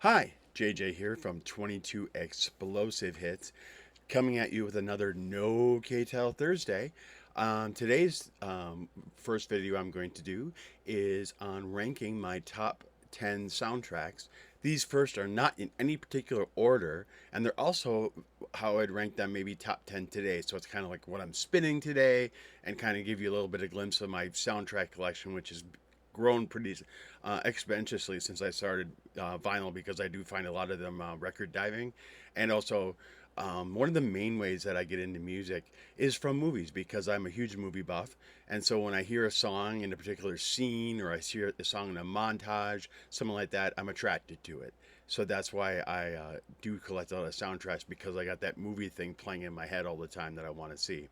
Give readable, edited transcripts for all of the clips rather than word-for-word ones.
Hi, JJ here from 22 Explosive Hits, coming at you with another No Ktel Thursday. Today's first video I'm going to do is on ranking my top 10 soundtracks. These first are not in any particular order, and they're also how I'd rank them, maybe top 10 today. So it's kind of like what I'm spinning today, and kind of give you a little bit of glimpse of my soundtrack collection, which is grown pretty exponentially since I started vinyl, because I do find a lot of them record diving. And also, one of the main ways that I get into music is from movies, because I'm a huge movie buff. And so when I hear a song in a particular scene, or I hear a song in a montage, something like that, I'm attracted to it. So that's why I do collect a lot of soundtracks, because I got that movie thing playing in my head all the time that I want to see.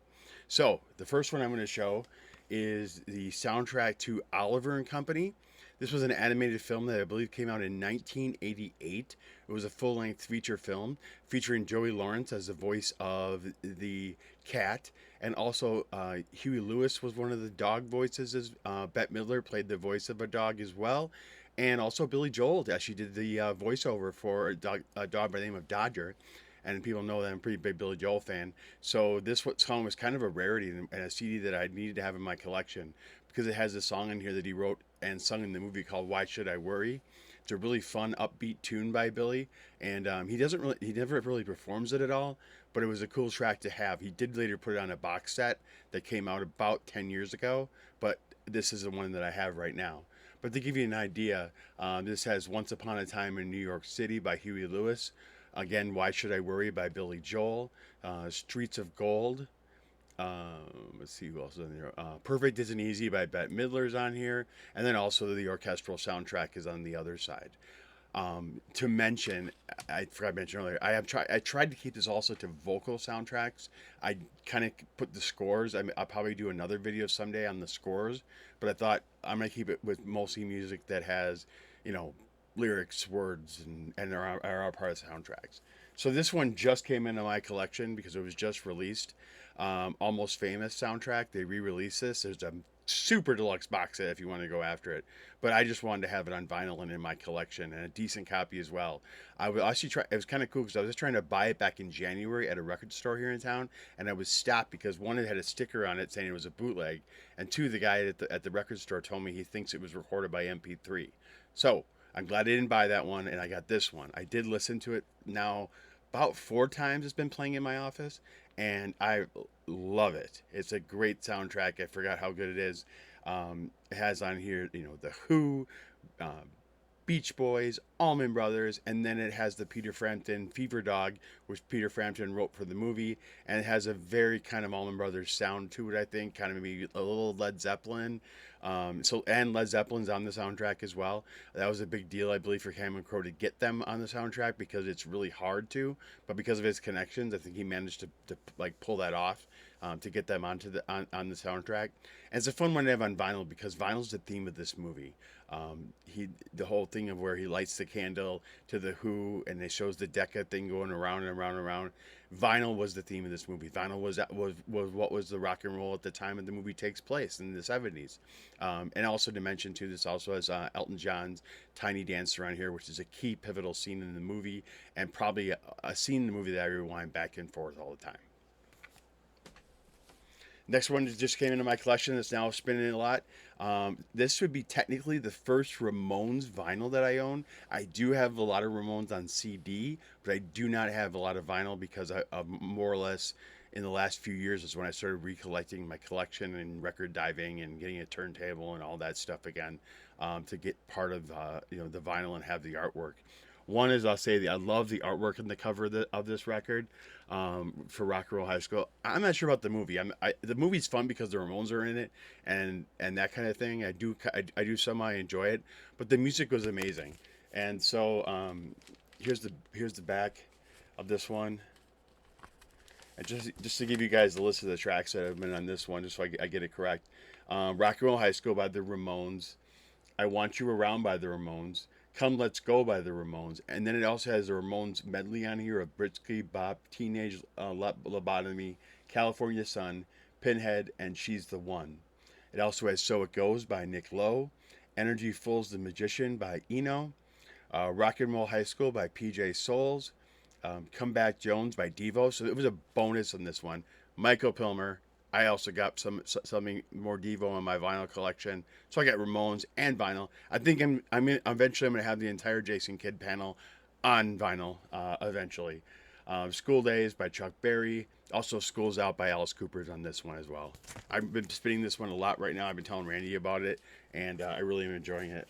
So the first one I'm going to show is the soundtrack to Oliver and Company. This was an animated film that I believe came out in 1988. It was a full-length feature film featuring Joey Lawrence as the voice of the cat, and also Huey Lewis was one of the dog voices. As Bette Midler played the voice of a dog as well, and also Billy Joel actually did the voiceover for a dog by the name of Dodger. And people know that I'm a pretty big Billy Joel fan. So this song was kind of a rarity and a CD that I needed to have in my collection, because it has a song in here that he wrote and sung in the movie called "Why Should I Worry." It's a really fun, upbeat tune by Billy, and he never really performs it at all. But it was a cool track to have. He did later put it on a box set that came out about 10 years ago, but this is the one that I have right now. But to give you an idea, this has "Once Upon a Time in New York City" by Huey Lewis. Again, "Why Should I Worry" by Billy Joel. "Streets of Gold." Let's see who else is on there. "Perfect Isn't Easy" by Bette Midler's on here. And then also the orchestral soundtrack is on the other side. To mention, I forgot to mention earlier, I tried to keep this also to vocal soundtracks. I kind of put the scores. I'll probably do another video someday on the scores, but I thought I'm going to keep it with mostly music that has, you know, lyrics, words, and are part of soundtracks. So this one just came into my collection because it was just released. Almost Famous soundtrack. They re-released this. There's a super deluxe box set if you want to go after it. But I just wanted to have it on vinyl and in my collection, and a decent copy as well. I would actually try. It was kind of cool because I was just trying to buy it back in January at a record store here in town, and I was stopped because one, it had a sticker on it saying it was a bootleg, and two, the guy at the record store told me he thinks it was recorded by MP3. So I'm glad I didn't buy that one, and I got this one. I did listen to it now about 4 times. It's been playing in my office, and I love it. It's a great soundtrack. I forgot how good it is. It has on here, the Who, uh, Beach Boys, Allman Brothers, and then it has the Peter Frampton Fever Dog, which Peter Frampton wrote for the movie, and it has a very kind of Allman Brothers sound to it. I think kind of maybe a little Led Zeppelin. And Led Zeppelin's on the soundtrack as well. That was a big deal, I believe, for Cameron Crowe to get them on the soundtrack, because it's really hard to. But because of his connections, I think he managed to like pull that off, to get them onto on the soundtrack. And it's a fun one to have on vinyl, because vinyl's the theme of this movie. The whole thing of where he lights the candle to the Who, and it shows the Decca thing going around and around and around. Vinyl was the theme of this movie. Vinyl was what was the rock and roll at the time of the movie takes place in the 70s. And also to mention too, this also has Elton John's "Tiny Dancer" on here, which is a key pivotal scene in the movie, and probably a scene in the movie that I rewind back and forth all the time. Next one that just came into my collection that's now spinning a lot. This would be technically the first Ramones vinyl that I own. I do have a lot of Ramones on CD, but I do not have a lot of vinyl, because I more or less in the last few years is when I started recollecting my collection and record diving and getting a turntable and all that stuff again, to get part of the vinyl and have the artwork. One is, I'll say, I love the artwork and the cover of this record, for Rock and Roll High School. I'm not sure about the movie. The movie's fun because the Ramones are in it, and that kind of thing. I do somehow enjoy it, but the music was amazing. And so here's the back of this one. And just to give you guys the list of the tracks that have been on this one, just so I get it correct. Rock and Roll High School by the Ramones. "I Want You Around" by the Ramones. "Come Let's Go" by the Ramones. And then it also has the Ramones medley on here of "Britsky Bop," "Teenage Lobotomy," "California Sun," "Pinhead," and "She's the One." It also has "So It Goes" by Nick Lowe. "Energy Fool's the Magician" by Eno. Rock and Roll High School by PJ Souls, Come Back Jones by Devo. So it was a bonus on this one. Michael Pilmer. I also got something more Devo in my vinyl collection, so I got Ramones and vinyl. I think eventually I'm gonna have the entire Jason Kidd panel on vinyl eventually. School Days by Chuck Berry. Also, School's Out by Alice Cooper's on this one as well. I've been spinning this one a lot right now. I've been telling Randy about it, and I really am enjoying it.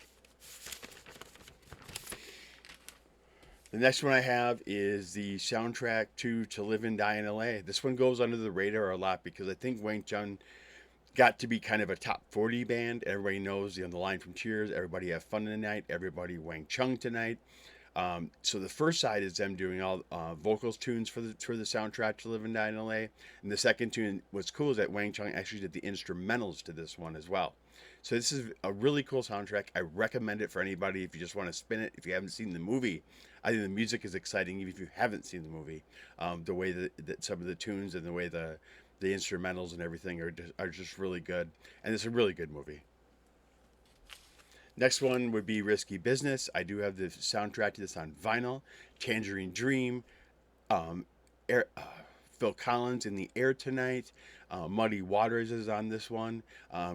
The next one I have is the soundtrack To Live and Die in LA. This one goes under the radar a lot because I think Wang Chung got to be kind of a top 40 band. Everybody knows the line from Cheers, everybody have fun tonight, everybody Wang Chung tonight. So the first side is them doing all vocals tunes for the soundtrack To Live and Die in LA, and the second tune, what's cool is that Wang Chung actually did the instrumentals to this one as well. So this is a really cool soundtrack. I recommend it for anybody if you just want to spin it. If you haven't seen the movie, I think the music is exciting even if you haven't seen the movie. The way that some of the tunes and the way the instrumentals and everything are just really good, and it's a really good movie. Next one would be Risky Business. I do have the soundtrack to this on vinyl. Tangerine Dream, um, Air, Phil Collins in the Air Tonight. Muddy Waters is on this one.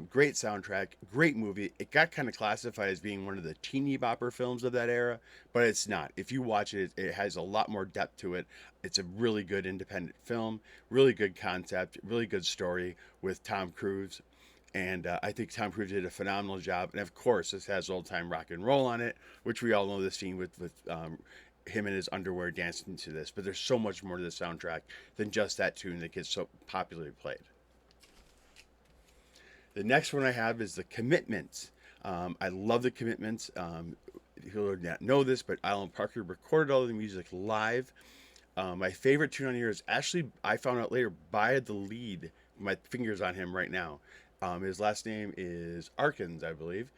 Great soundtrack, great movie. It got kind of classified as being one of the teeny bopper films of that era, but it's not. If you watch it, it has a lot more depth to it. It's a really good independent film, really good concept, really good story with Tom Cruise. And I think Tom Cruise did a phenomenal job. And of course, this has old time rock and roll on it, which we all know the scene with him in his underwear dancing to this. But there's so much more to the soundtrack than just that tune that gets so popularly played. The next one I have is The Commitments. I love The Commitments. You'll not know this, but Alan Parker recorded all the music live. My favorite tune on here is actually, I found out later, by the lead. My finger's on him right now. His last name is Arkins, I believe,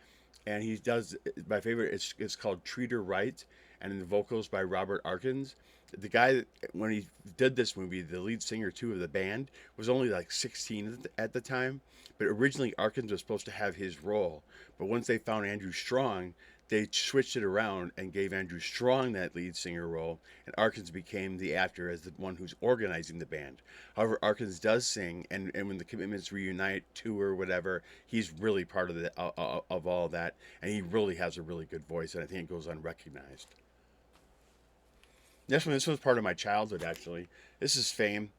and he does my favorite. It's called "Treat Her Right," and the vocals by Robert Arkins. The guy that, when he did this movie, the lead singer too of the band, was only like 16 at the time. But originally Arkins was supposed to have his role, but once they found Andrew Strong, they switched it around and gave Andrew Strong that lead singer role, and Arkins became the actor as the one who's organizing the band. However, Arkins does sing, and when the Commitments reunite, tour, whatever, he's really part of of all that, and he really has a really good voice, and I think it goes unrecognized. This was part of my childhood, actually. This is Fame.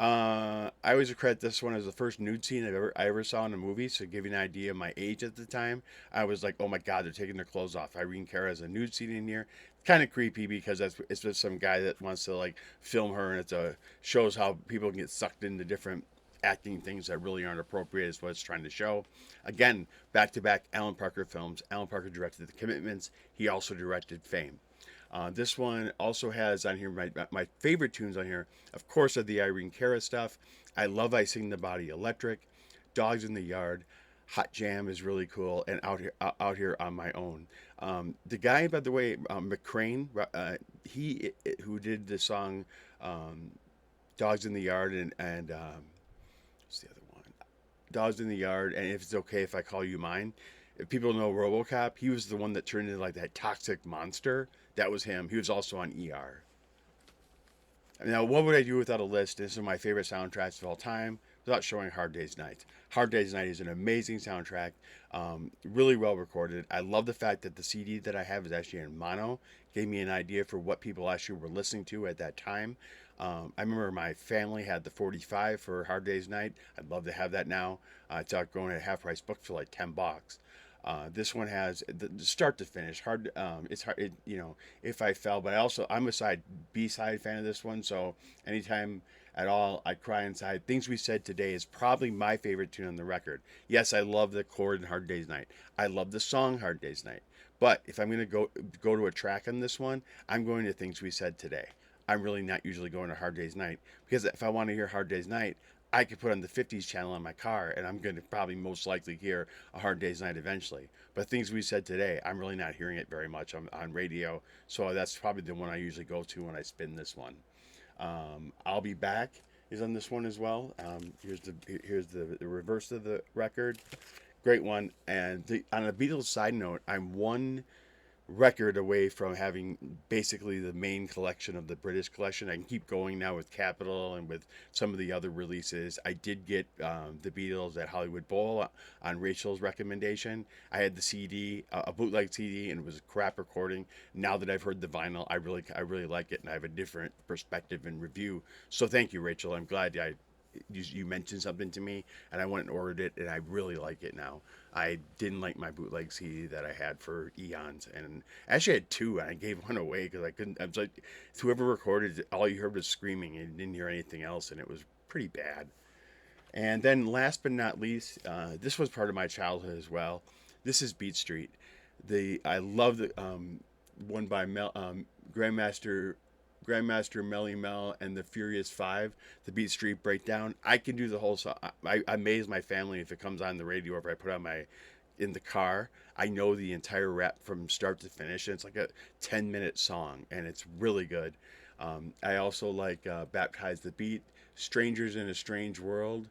I always credit this one as the first nude scene I ever saw in a movie. So, to give you an idea of my age at the time, I was like, "Oh my God, they're taking their clothes off." Irene Cara has a nude scene in here. Kind of creepy because it's just some guy that wants to like film her, and shows how people can get sucked into different acting things that really aren't appropriate. Is what it's trying to show. Again, back to back Alan Parker films. Alan Parker directed The Commitments. He also directed Fame. This one also has on here my favorite tunes on here, of course, are the Irene Cara stuff. I love I Sing the Body Electric, Dogs in the Yard, Hot Jam is really cool, and out here on my own. The guy, by the way, McCrane, he who did the song Dogs in the Yard and what's the other one? Dogs in the Yard, and If It's Okay If I Call You Mine. If people know RoboCop, he was the one that turned into like that toxic monster. That was him. He was also on ER. Now, what would I do without a list? This is my favorite soundtracks of all time without showing Hard Day's Night. Hard Day's Night is an amazing soundtrack, really well recorded. I love the fact that the CD that I have is actually in mono. Gave me an idea for what people actually were listening to at that time. I remember my family had the 45 for Hard Day's Night. I'd love to have that now. It's out going at half price book for like $10. This one has the start to finish hard. It's hard, if I fell, but I'm a B-side fan of this one. So anytime at all, I cry inside. Things We Said Today is probably my favorite tune on the record. Yes, I love the chord in Hard Day's Night. I love the song Hard Day's Night. But if I'm going to go to a track on this one, I'm going to Things We Said Today. I'm really not usually going to Hard Day's Night because if I want to hear Hard Day's Night, I could put on the 50s channel on my car, and I'm going to probably most likely hear A Hard Day's Night eventually. But Things We Said Today, I'm really not hearing it very much on radio, so that's probably the one I usually go to when I spin this one. I'll Be Back is on this one as well. Here's the reverse of the record. Great one. And on a Beatles side note, I'm one record away from having basically the main collection of the British collection. I can keep going now with Capital and with some of the other releases. I did get the Beatles at Hollywood Bowl on Rachel's recommendation. I had the CD, a bootleg CD, and it was a crap recording. Now that I've heard the vinyl, I really like it, and I have a different perspective and review. So thank you, Rachel. I'm glad you mentioned something to me, and I went and ordered it, and I really like it now. I didn't like my bootleg CD that I had for eons, and actually I had two, and I gave one away because I couldn't. I was like, whoever recorded it, all you heard was screaming, and you didn't hear anything else, and it was pretty bad. And then last but not least, this was part of my childhood as well. This is Beat Street. I love the one by Grandmaster Grandmaster Melly Mel and the Furious Five, the Beat Street Breakdown. I can do the whole song. I amaze my family if it comes on the radio or if I put on my in the car. I know the entire rap from start to finish, and it's like a 10-minute song, and it's really good. I also like Baptize the Beat, Strangers in a Strange World,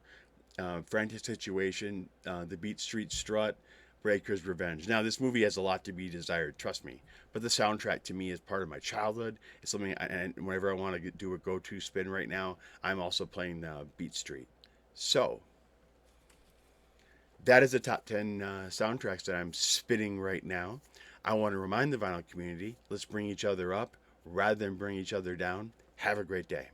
Frantic Situation, The Beat Street Strut, Breaker's Revenge. Now, this movie has a lot to be desired, trust me. But the soundtrack to me is part of my childhood. It's something, and whenever I want to do a go-to spin right now, I'm also playing Beat Street. So, that is the top 10 soundtracks that I'm spinning right now. I want to remind the vinyl community, let's bring each other up rather than bring each other down. Have a great day.